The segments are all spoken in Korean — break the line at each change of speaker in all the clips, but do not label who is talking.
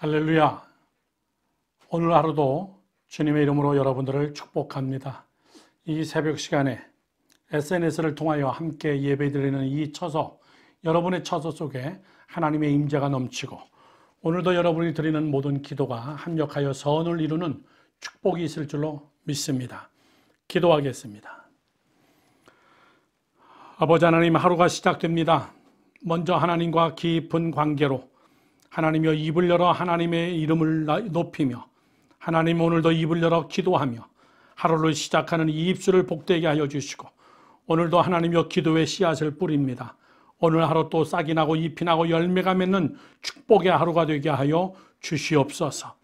할렐루야. 오늘 하루도 주님의 이름으로 여러분들을 축복합니다. 이 새벽 시간에 SNS를 통하여 함께 예배드리는 이 처소, 여러분의 처소 속에 하나님의 임재가 넘치고 오늘도 여러분이 드리는 모든 기도가 합력하여 선을 이루는 축복이 있을 줄로 믿습니다. 기도하겠습니다. 아버지 하나님, 하루가 시작됩니다. 먼저 하나님과 깊은 관계로 하나님여 입을 열어 하나님의 이름을 높이며 하나님 오늘도 입을 열어 기도하며 하루를 시작하는 이 입술을 복되게 하여 주시고 오늘도 하나님여 기도의 씨앗을 뿌립니다. 오늘 하루 또 싹이 나고 잎이 나고 열매가 맺는 축복의 하루가 되게 하여 주시옵소서.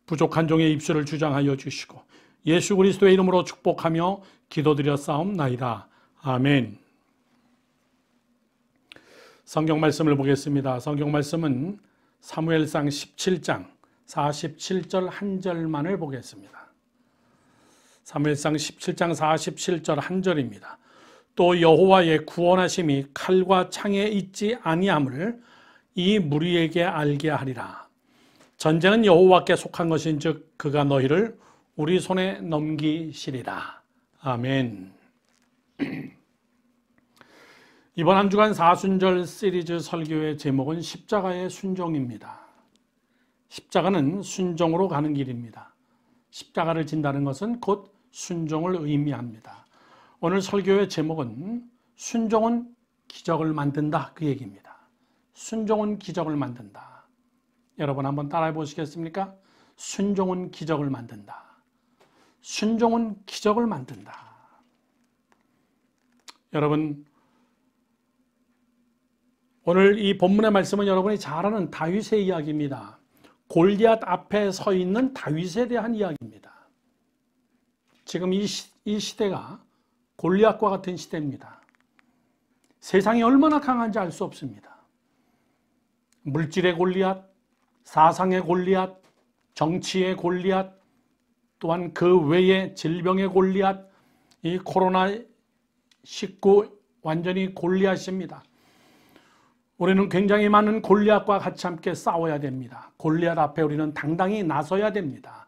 부족한 종의 입술을 주장하여 주시고 예수 그리스도의 이름으로 축복하며 기도드렸사옵나이다. 아멘. 성경 말씀을 보겠습니다. 성경 말씀은 사무엘상 17장 47절 한 절만을 보겠습니다. 사무엘상 17장 47절 한 절입니다. 또 여호와의 구원하심이 칼과 창에 있지 아니함을 이 무리에게 알게 하리라. 전쟁은 여호와께 속한 것인즉 그가 너희를 우리 손에 넘기시리라. 아멘. 이번 한 주간 사순절 시리즈 설교의 제목은 십자가의 순종입니다. 십자가는 순종으로 가는 길입니다. 십자가를 진다는 것은 곧 순종을 의미합니다. 오늘 설교의 제목은 순종은 기적을 만든다, 그 얘기입니다. 순종은 기적을 만든다. 여러분 한번 따라해 보시겠습니까? 순종은 기적을 만든다. 순종은 기적을 만든다. 여러분, 오늘 이 본문의 말씀은 여러분이 잘 아는 다윗의 이야기입니다. 골리앗 앞에 서 있는 다윗에 대한 이야기입니다. 지금 이 시대가 골리앗과 같은 시대입니다. 세상이 얼마나 강한지 알 수 없습니다. 물질의 골리앗, 사상의 골리앗, 정치의 골리앗, 또한 그 외의 질병의 골리앗, 이 코로나19 완전히 골리앗입니다. 우리는 굉장히 많은 골리앗과 같이 함께 싸워야 됩니다. 골리앗 앞에 우리는 당당히 나서야 됩니다.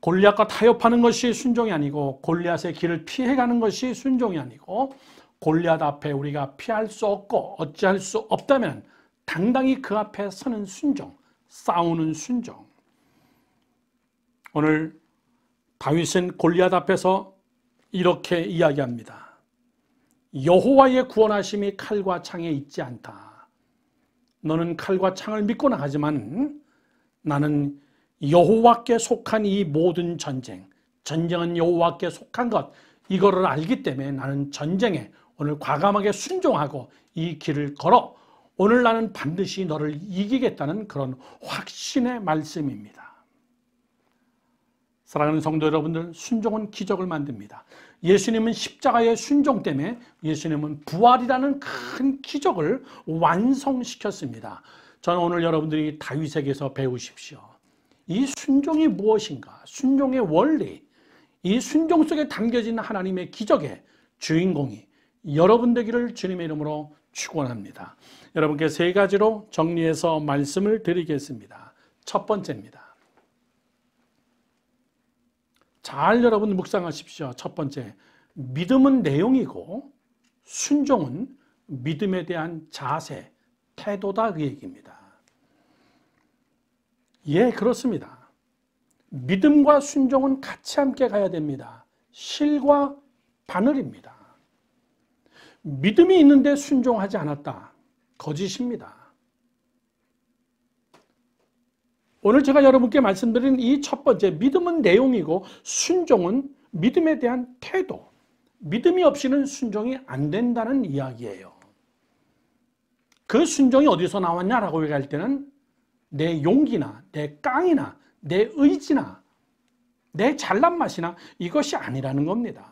골리앗과 타협하는 것이 순종이 아니고 골리앗의 길을 피해가는 것이 순종이 아니고 골리앗 앞에 우리가 피할 수 없고 어찌할 수 없다면 당당히 그 앞에 서는 순종, 싸우는 순종. 오늘 다윗은 골리앗 앞에서 이렇게 이야기합니다. 여호와의 구원하심이 칼과 창에 있지 않다. 너는 칼과 창을 믿고 나가지만 나는 여호와께 속한 이 모든 전쟁은 여호와께 속한 것, 이거를 알기 때문에 나는 전쟁에 오늘 과감하게 순종하고 이 길을 걸어 오늘 나는 반드시 너를 이기겠다는 그런 확신의 말씀입니다. 사랑하는 성도 여러분들, 순종은 기적을 만듭니다. 예수님은 십자가의 순종 때문에 예수님은 부활이라는 큰 기적을 완성시켰습니다. 저는 오늘 여러분들이 다윗에게서 배우십시오. 이 순종이 무엇인가? 순종의 원리, 이 순종 속에 담겨진 하나님의 기적의 주인공이 여러분 되기를 주님의 이름으로 축원합니다. 여러분께 세 가지로 정리해서 말씀을 드리겠습니다. 첫 번째입니다. 잘 여러분 묵상하십시오. 첫 번째, 믿음은 내용이고 순종은 믿음에 대한 자세, 태도다, 그 얘기입니다. 예, 그렇습니다. 믿음과 순종은 같이 함께 가야 됩니다. 실과 바늘입니다. 믿음이 있는데 순종하지 않았다, 거짓입니다. 오늘 제가 여러분께 말씀드린 이 첫 번째, 믿음은 내용이고 순종은 믿음에 대한 태도. 믿음이 없이는 순종이 안 된다는 이야기예요. 그 순종이 어디서 나왔냐라고 얘기할 때는 내 용기나 내 깡이나 내 의지나 내 잘난 맛이나 이것이 아니라는 겁니다.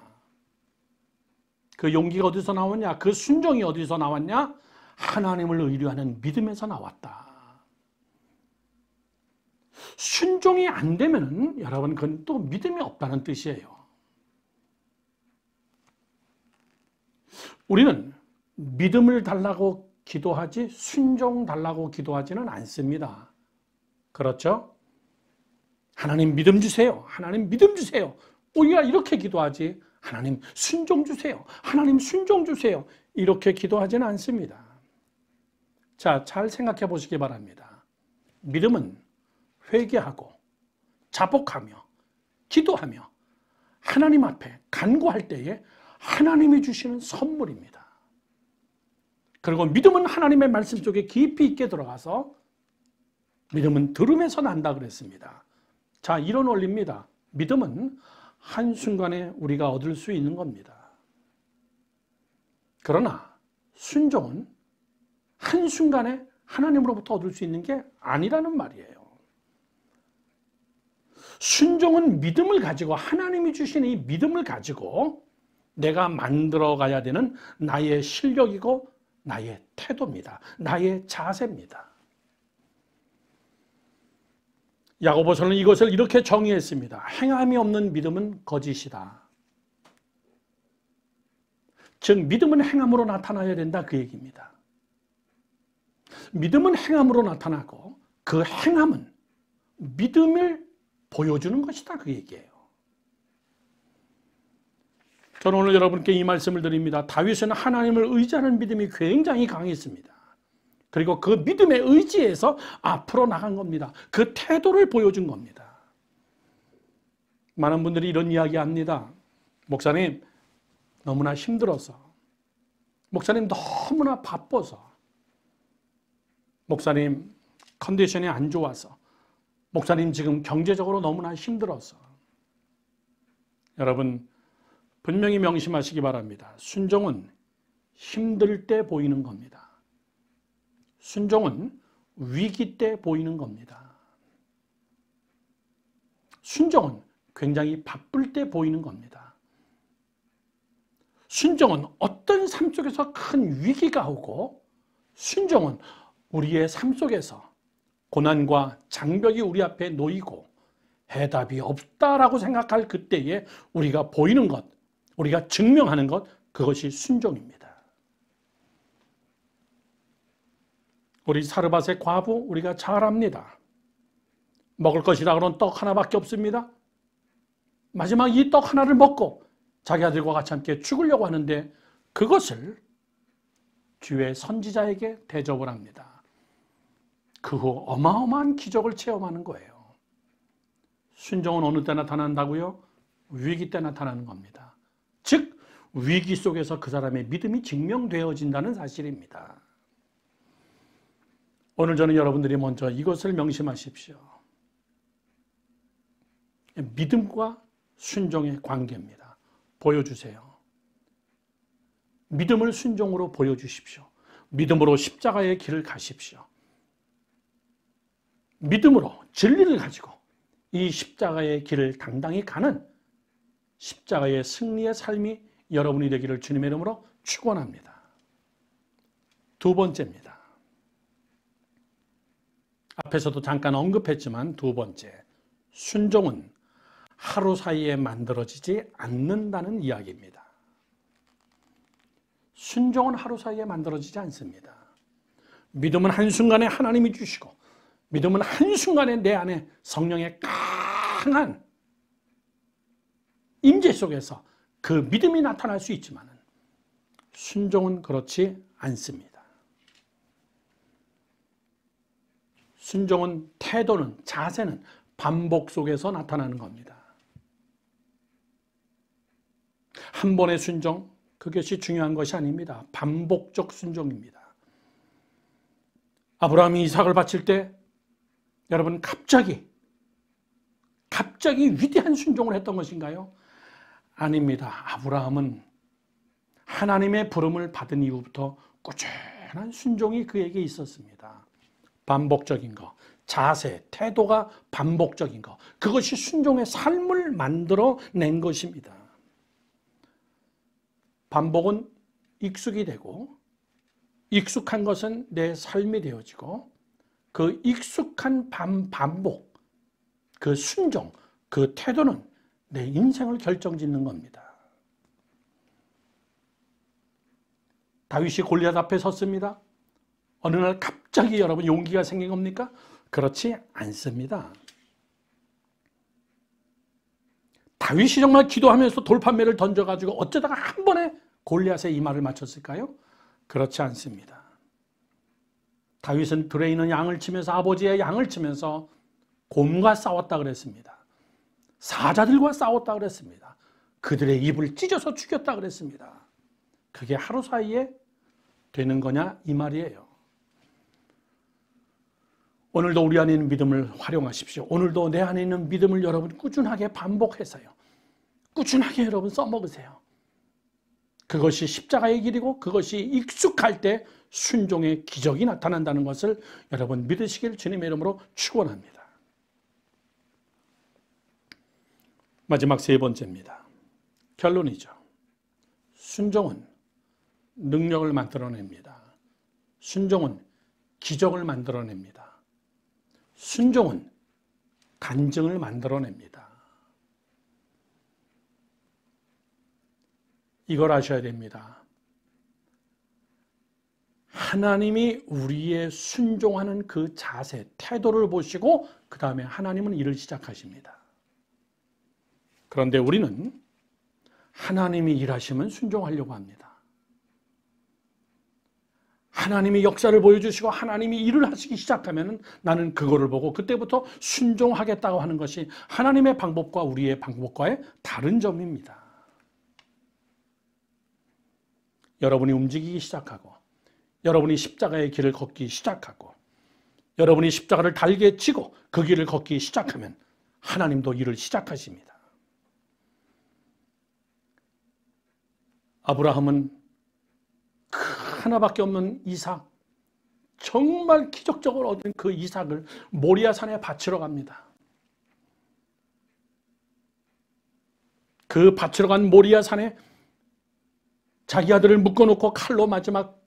그 용기가 어디서 나왔냐? 그 순종이 어디서 나왔냐? 하나님을 의뢰하는 믿음에서 나왔다. 순종이 안 되면은 여러분 그건 또 믿음이 없다는 뜻이에요. 우리는 믿음을 달라고 기도하지 순종 달라고 기도하지는 않습니다. 그렇죠? 하나님 믿음 주세요. 하나님 믿음 주세요. 우리가 이렇게 기도하지 하나님 순종 주세요. 하나님 순종 주세요. 이렇게 기도하지는 않습니다. 자, 잘 생각해 보시기 바랍니다. 믿음은 회개하고 자복하며 기도하며 하나님 앞에 간구할 때에 하나님이 주시는 선물입니다. 그리고 믿음은 하나님의 말씀 속에 깊이 있게 들어가서 믿음은 들음에서 난다 그랬습니다. 자, 이런 원리입니다. 믿음은 한순간에 우리가 얻을 수 있는 겁니다. 그러나 순종은 한순간에 하나님으로부터 얻을 수 있는 게 아니라는 말이에요. 순종은 믿음을 가지고 하나님이 주신 이 믿음을 가지고 내가 만들어 가야 되는 나의 실력이고 나의 태도입니다. 나의 자세입니다. 야고보서는 이것을 이렇게 정의했습니다. 행함이 없는 믿음은 거짓이다. 즉 믿음은 행함으로 나타나야 된다 그 얘기입니다. 믿음은 행함으로 나타나고 그 행함은 믿음을 보여주는 것이다 그 얘기예요. 저는 오늘 여러분께 이 말씀을 드립니다. 다윗은 하나님을 의지하는 믿음이 굉장히 강했습니다. 그리고 그 믿음의 의지에서 앞으로 나간 겁니다. 그 태도를 보여준 겁니다. 많은 분들이 이런 이야기 합니다. 목사님 너무나 힘들어서, 목사님 너무나 바빠서, 목사님 컨디션이 안 좋아서, 목사님 지금 경제적으로 너무나 힘들어서. 여러분 분명히 명심하시기 바랍니다. 순종은 힘들 때 보이는 겁니다. 순종은 위기 때 보이는 겁니다. 순종은 굉장히 바쁠 때 보이는 겁니다. 순종은 어떤 삶 속에서 큰 위기가 오고, 순종은 우리의 삶 속에서 고난과 장벽이 우리 앞에 놓이고 해답이 없다라고 생각할 그때에 우리가 보이는 것, 우리가 증명하는 것, 그것이 순종입니다. 우리 사르밧의 과부 우리가 잘 압니다. 먹을 것이라 그런 떡 하나밖에 없습니다. 마지막 이 떡 하나를 먹고 자기 아들과 같이 함께 죽으려고 하는데 그것을 주의 선지자에게 대접을 합니다. 그 후 어마어마한 기적을 체험하는 거예요. 순종은 어느 때 나타난다고요? 위기 때 나타나는 겁니다. 즉 위기 속에서 그 사람의 믿음이 증명되어진다는 사실입니다. 오늘 저는 여러분들이 먼저 이것을 명심하십시오. 믿음과 순종의 관계입니다. 보여주세요. 믿음을 순종으로 보여주십시오. 믿음으로 십자가의 길을 가십시오. 믿음으로 진리를 가지고 이 십자가의 길을 당당히 가는 십자가의 승리의 삶이 여러분이 되기를 주님의 이름으로 축원합니다. 두 번째입니다. 앞에서도 잠깐 언급했지만 두 번째, 순종은 하루 사이에 만들어지지 않는다는 이야기입니다. 순종은 하루 사이에 만들어지지 않습니다. 믿음은 한순간에 하나님이 주시고, 믿음은 한순간에 내 안에 성령의 강한 임재 속에서 그 믿음이 나타날 수 있지만 순종은 그렇지 않습니다. 순종은 태도는, 자세는 반복 속에서 나타나는 겁니다. 한 번의 순종, 그것이 중요한 것이 아닙니다. 반복적 순종입니다. 아브라함이 이삭을 바칠 때 여러분 갑자기 위대한 순종을 했던 것인가요? 아닙니다. 아브라함은 하나님의 부름을 받은 이후부터 꾸준한 순종이 그에게 있었습니다. 반복적인 것, 자세, 태도가 반복적인 것, 그것이 순종의 삶을 만들어낸 것입니다. 반복은 익숙이 되고, 익숙한 것은 내 삶이 되어지고, 그 익숙한 반복, 그 순종, 그 태도는 내 인생을 결정짓는 겁니다. 다윗이 골리앗 앞에 섰습니다. 어느 날 갑자기 여러분 용기가 생긴 겁니까? 그렇지 않습니다. 다윗이 정말 기도하면서 돌판매를 던져가지고 어쩌다가 한 번에 골리앗의 이마를 맞췄을까요? 그렇지 않습니다. 다윗은 들에 있는 양을 치면서, 아버지의 양을 치면서 곰과 싸웠다 그랬습니다. 사자들과 싸웠다 그랬습니다. 그들의 입을 찢어서 죽였다 그랬습니다. 그게 하루 사이에 되는 거냐 이 말이에요. 오늘도 우리 안에 있는 믿음을 활용하십시오. 오늘도 내 안에 있는 믿음을 여러분 꾸준하게 반복해서요. 꾸준하게 여러분 써먹으세요. 그것이 십자가의 길이고 그것이 익숙할 때 순종의 기적이 나타난다는 것을 여러분 믿으시길 주님의 이름으로 축원합니다. 마지막 세 번째입니다. 결론이죠. 순종은 능력을 만들어냅니다. 순종은 기적을 만들어냅니다. 순종은 간증을 만들어냅니다. 이걸 아셔야 됩니다. 하나님이 우리의 순종하는 그 자세, 태도를 보시고 그 다음에 하나님은 일을 시작하십니다. 그런데 우리는 하나님이 일하시면 순종하려고 합니다. 하나님이 역사를 보여주시고 하나님이 일을 하시기 시작하면 나는 그거를 보고 그때부터 순종하겠다고 하는 것이 하나님의 방법과 우리의 방법과의 다른 점입니다. 여러분이 움직이기 시작하고 여러분이 십자가의 길을 걷기 시작하고 여러분이 십자가를 달게 지고 그 길을 걷기 시작하면 하나님도 일을 시작하십니다. 아브라함은 그 하나밖에 없는 이삭, 정말 기적적으로 얻은 그 이삭을 모리아 산에 바치러 갑니다. 그 바치러 간 모리아 산에 자기 아들을 묶어놓고 칼로 마지막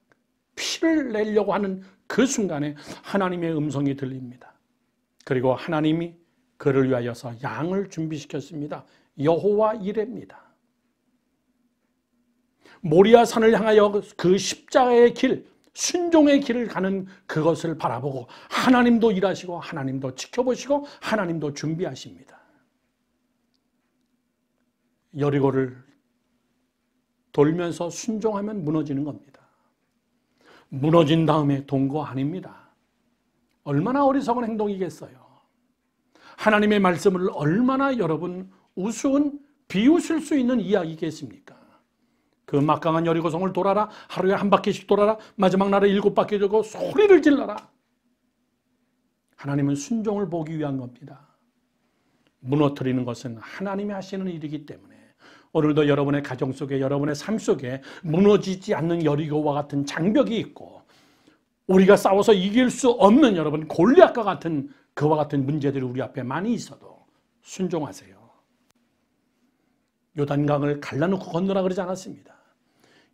피를 내려고 하는 그 순간에 하나님의 음성이 들립니다. 그리고 하나님이 그를 위하여서 양을 준비시켰습니다. 여호와 이레입니다. 모리아 산을 향하여 그 십자가의 길, 순종의 길을 가는 그것을 바라보고 하나님도 일하시고 하나님도 지켜보시고 하나님도 준비하십니다. 여리고를 돌면서 순종하면 무너지는 겁니다. 무너진 다음에 동거 아닙니다. 얼마나 어리석은 행동이겠어요. 하나님의 말씀을 얼마나 여러분 우스운 비웃을 수 있는 이야기겠습니까? 그 막강한 여리고성을 돌아라. 하루에 한 바퀴씩 돌아라. 마지막 날에 7바퀴 돌고 소리를 질러라. 하나님은 순종을 보기 위한 겁니다. 무너뜨리는 것은 하나님이 하시는 일이기 때문에 오늘도 여러분의 가정 속에 여러분의 삶 속에 무너지지 않는 여리고와 같은 장벽이 있고 우리가 싸워서 이길 수 없는 여러분 골리앗과 같은 그와 같은 문제들이 우리 앞에 많이 있어도 순종하세요. 요단강을 갈라놓고 건너라 그러지 않았습니다.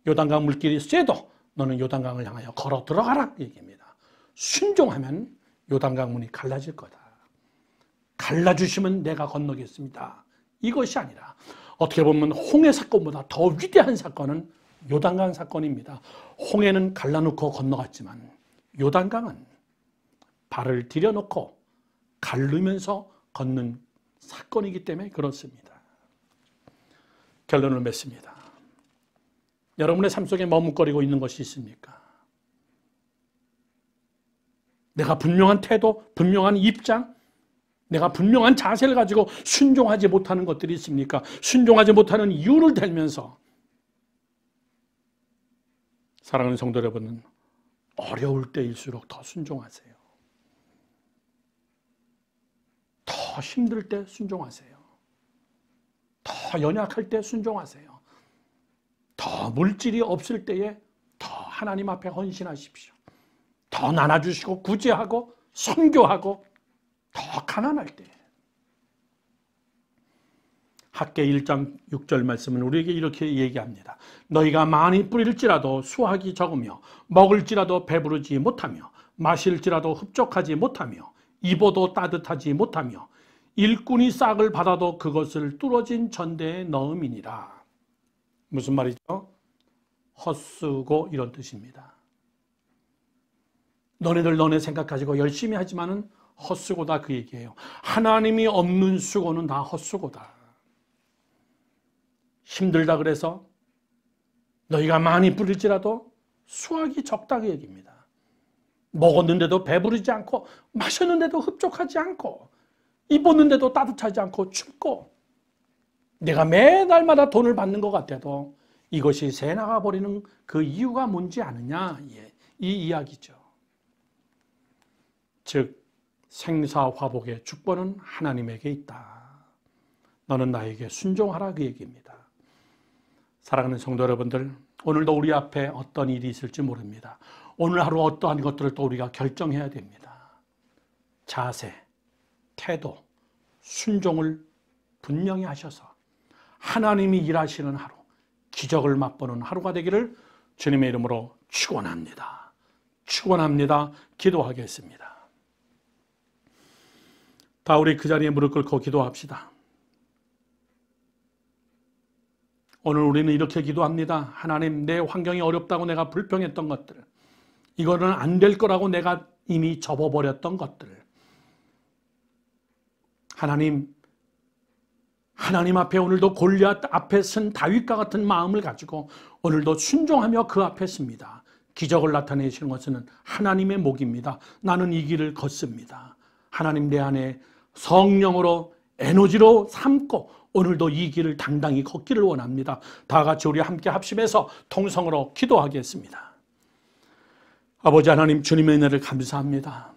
요단강 물길이 쎄도 너는 요단강을 향하여 걸어 들어가라 얘기입니다. 순종하면 요단강 문이 갈라질 거다. 갈라주시면 내가 건너겠습니다. 이것이 아니라 어떻게 보면 홍해 사건보다 더 위대한 사건은 요단강 사건입니다. 홍해는 갈라놓고 건너갔지만 요단강은 발을 들여놓고 갈르면서 걷는 사건이기 때문에 그렇습니다. 결론을 맺습니다. 여러분의 삶 속에 머뭇거리고 있는 것이 있습니까? 내가 분명한 태도, 분명한 입장, 내가 분명한 자세를 가지고 순종하지 못하는 것들이 있습니까? 순종하지 못하는 이유를 들면서 사랑하는 성도 여러분은 어려울 때일수록 더 순종하세요. 더 힘들 때 순종하세요. 더 연약할 때 순종하세요. 더 물질이 없을 때에 더 하나님 앞에 헌신하십시오. 더 나눠주시고 구제하고 선교하고 더 가난할 때. 학개 1장 6절 말씀은 우리에게 이렇게 얘기합니다. 너희가 많이 뿌릴지라도 수확이 적으며 먹을지라도 배부르지 못하며 마실지라도 흡족하지 못하며 입어도 따뜻하지 못하며 일꾼이 싹을 받아도 그것을 뚫어진 전대에 넣음이니라. 무슨 말이죠? 헛쓰고 이런 뜻입니다. 너네들 너네 생각 가지고 열심히 하지만은 헛수고다 그 얘기예요. 하나님이 없는 수고는 다 헛수고다. 힘들다 그래서 너희가 많이 부릴지라도 수확이 적다 그 얘기입니다. 먹었는데도 배부르지 않고 마셨는데도 흡족하지 않고 입었는데도 따뜻하지 않고 춥고 내가 매달마다 돈을 받는 것 같아도 이것이 새 나가버리는 그 이유가 뭔지 아느냐, 이 이야기죠. 즉 생사화복의 주권은 하나님에게 있다. 너는 나에게 순종하라 그 얘기입니다. 사랑하는 성도 여러분들, 오늘도 우리 앞에 어떤 일이 있을지 모릅니다. 오늘 하루 어떠한 것들을 또 우리가 결정해야 됩니다. 자세, 태도, 순종을 분명히 하셔서 하나님이 일하시는 하루, 기적을 맛보는 하루가 되기를 주님의 이름으로 축원합니다. 축원합니다. 기도하겠습니다. 다 우리 그 자리에 무릎 꿇고 기도합시다. 오늘 우리는 이렇게 기도합니다. 하나님, 내 환경이 어렵다고 내가 불평했던 것들, 이거는 안 될 거라고 내가 이미 접어버렸던 것들, 하나님 앞에 오늘도 골리앗 앞에 쓴 다윗과 같은 마음을 가지고 오늘도 순종하며 그 앞에 씁니다. 기적을 나타내시는 것은 하나님의 목입니다. 나는 이 길을 걷습니다. 하나님 내 안에 성령으로 에너지로 삼고 오늘도 이 길을 당당히 걷기를 원합니다. 다 같이 우리 함께 합심해서 통성으로 기도하겠습니다. 아버지 하나님, 주님의 은혜를 감사합니다.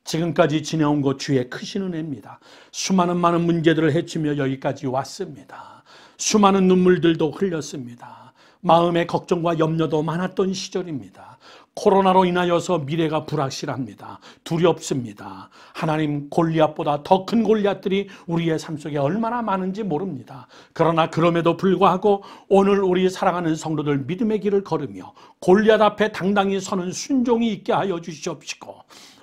지금까지 지내온 것 주의 크신 은혜입니다. 수많은 많은 문제들을 헤치며 여기까지 왔습니다. 수많은 눈물들도 흘렸습니다. 마음의 걱정과 염려도 많았던 시절입니다. 코로나로 인하여서 미래가 불확실합니다. 두렵습니다. 하나님, 골리앗보다 더 큰 골리앗들이 우리의 삶 속에 얼마나 많은지 모릅니다. 그러나 그럼에도 불구하고 오늘 우리 사랑하는 성도들 믿음의 길을 걸으며 골리앗 앞에 당당히 서는 순종이 있게 하여 주시옵시고,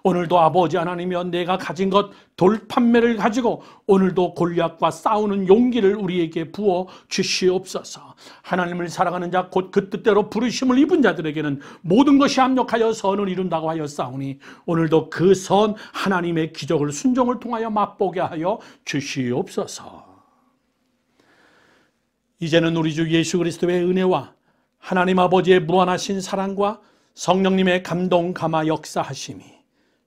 오늘도 아버지 하나님이여 내가 가진 것 돌판매를 가지고 오늘도 골리앗과 싸우는 용기를 우리에게 부어 주시옵소서. 하나님을 사랑하는 자 곧 그 뜻대로 부르심을 입은 자들에게는 모든 것이 합력하여 선을 이룬다고 하여 싸우니 오늘도 그 선 하나님의 기적을 순종을 통하여 맛보게 하여 주시옵소서. 이제는 우리 주 예수 그리스도의 은혜와 하나님 아버지의 무한하신 사랑과 성령님의 감동 감화 역사하심이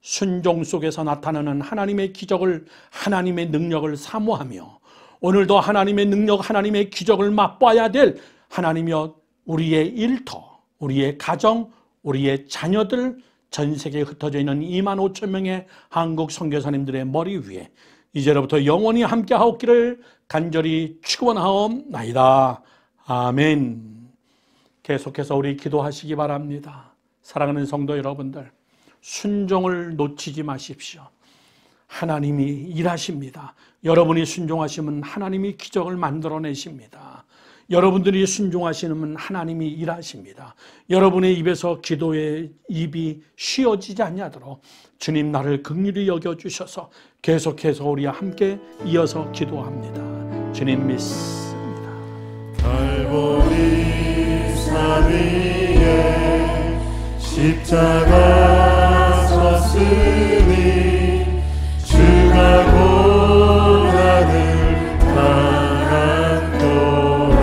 순종 속에서 나타나는 하나님의 기적을, 하나님의 능력을 사모하며 오늘도 하나님의 능력, 하나님의 기적을 맛봐야 될 하나님이여 우리의 일터, 우리의 가정, 우리의 자녀들, 전 세계에 흩어져 있는 2만 5천 명의 한국 선교사님들의 머리 위에 이제로부터 영원히 함께하옵기를 간절히 축원하옵나이다. 아멘. 계속해서 우리 기도하시기 바랍니다. 사랑하는 성도 여러분들, 순종을 놓치지 마십시오. 하나님이 일하십니다. 여러분이 순종하시면 하나님이 기적을 만들어내십니다. 여러분들이 순종하시면 하나님이 일하십니다. 여러분의 입에서 기도의 입이 쉬어지지 않냐도록 주님 나를 긍휼히 여겨주셔서 계속해서 우리와 함께 이어서 기도합니다. 주님 믿습니다.
갈보리 산 위에 십자가 섰으니 주가 고난을 당한도다.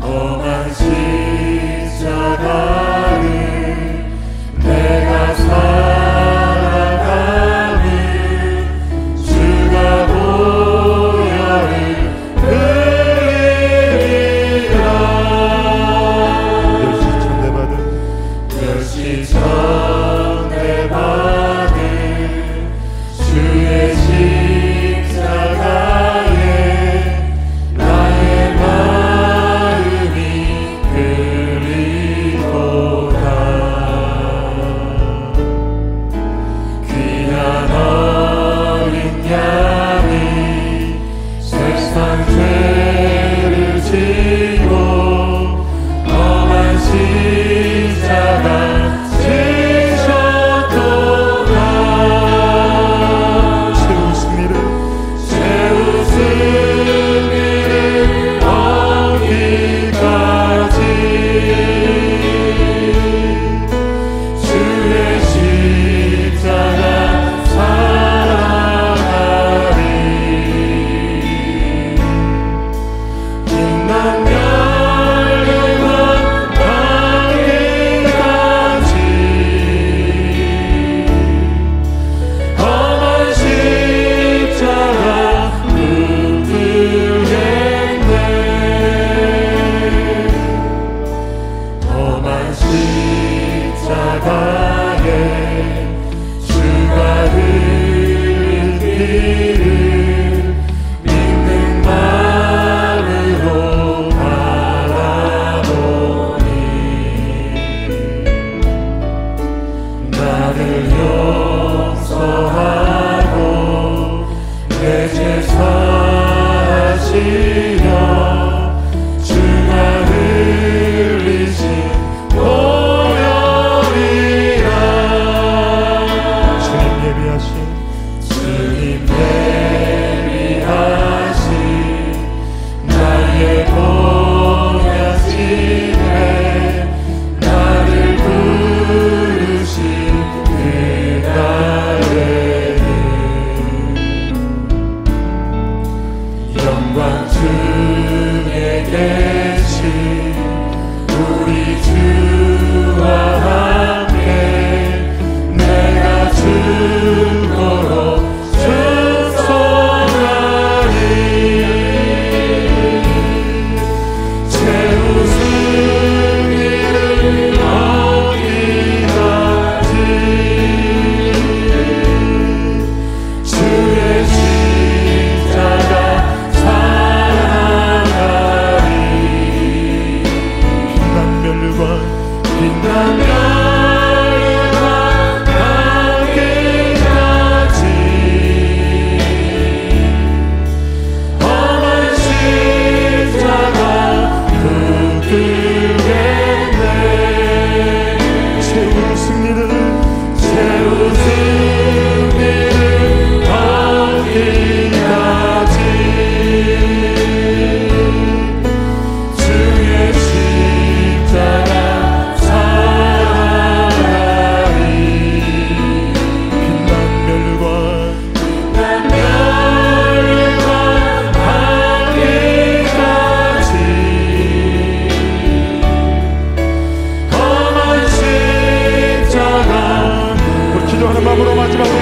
험한 십자가를 내가 살아가니 주가 보혈을 흘리리라. 멸시 죽도록 충성하리 채우신 이를 얻기까지 주의 십자가 사랑하리 빛난 멸류관 빛난 멸류관 받기까지 험한 십자가 붙들겠네 채우신 이를 얻기까지 주의 십자가 사랑하리 빛난 멸류관 받기까지 험한 십자가 우리 기도하는 마음으로 마지막으로